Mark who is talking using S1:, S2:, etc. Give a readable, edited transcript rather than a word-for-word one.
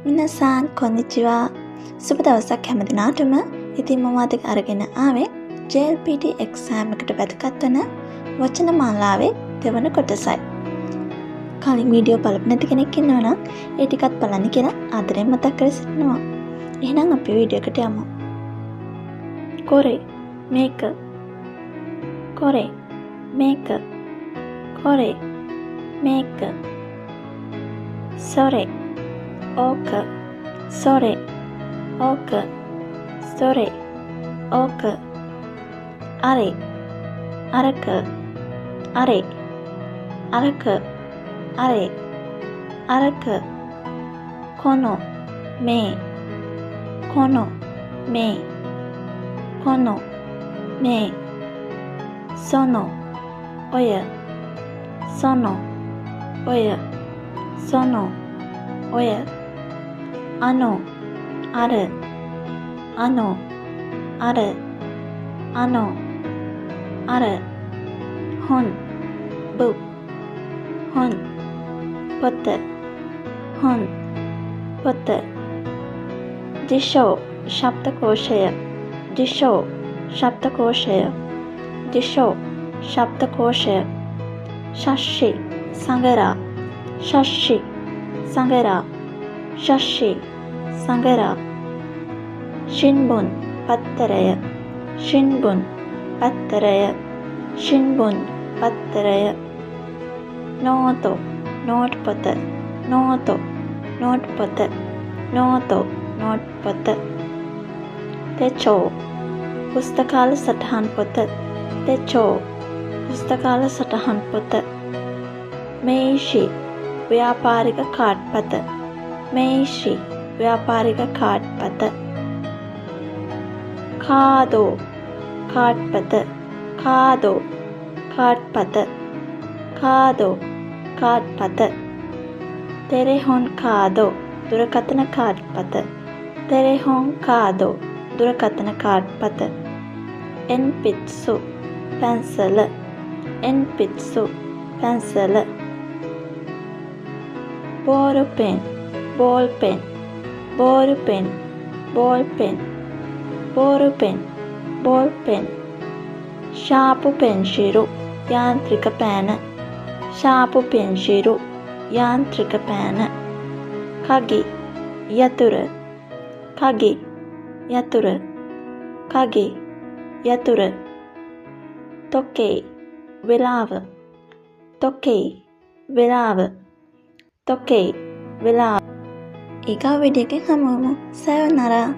S1: මිනසාන් කොන්නිචිවා සුබ දවසක් හැම දිනාටම. ඉතින් මම අද අරගෙන ආවේ JLPT එක්සෑම් එකට වැදගත් වන වචන මාලාවේ දෙවන කොටසයි. කලින් වීඩියෝ බලපු නැති කෙනෙක් ඉන්නවා නම් ඒ ටිකත් බලන්න කියලා ආදරෙන් මතක් කර සිටිනවා. එහෙනම් අපි වීඩියෝ එකට යමු. කොරේ මේක කොරේ මේක කොරේ මේක සොරේ ඕක සොරේ ඕක සොරේ ඕක අරේ අරක අරේ අරක අරේ අරක කොනෝ මේ කොනෝ මේ කොනෝ මේ සොනෝ ඔය සොනෝ ඔය සොනෝ ඔය අනෝ අර අනෝ අර අනෝ අර හොන් බුක් හොන් පොත හොන් පොත දිෂෝ ශබ්දකෝෂය දිෂෝ ශබ්දකෝෂය දිෂෝ ශබ්දකෝෂය ශෂ්ෂි සංගරා ශෂ්ෂි සංගරා ශෂ්ෂි සංගරා ශින්බුන් පත්තරය ශින්බුන් පත්තරය ශින්බුන් පත්තරය නෝතෝ නෝට් පොත නෝතෝ නෝට් පොත නෝතෝ නෝට් පොත තෙචෝ පුස්තකාල සටහන් පොත තෙචෝ පුස්තකාල සටහන් පොත මේෂි ව්‍යාපාරික කාඩ්පත මේෂි ව්‍යාපාරික කාඩ්පත කාදෝ කාඩ්පත කාදෝ කාඩ්පත කාදෝ කාඩ්පත තෙරෙහොන් කාදෝ දුරකථන කාඩ්පත තෙරෙහොන් කාදෝ දුරකථන කාඩ්පත එන්පිත්සු පැන්සල එන්පිත්සු පැන්සල බෝරු පෙන් බෝල් පෙන් බෝරු පෙන් බෝල් පෙන් බෝරු පෙන් බෝල් පෙන් ශාපු පෙන්ශිරු යාන්ත්‍රික පෑන ශාපු පෙන්ශිරු යාන්ත්‍රික පෑන කගි යතුර කගි යතුර කගි යතුර තොකේ වෙලාව තොකේ වෙලාව තොකේ වෙලාව. ඊගා වීඩියෝ එකෙන් හමුවමු. සයෝනාරා.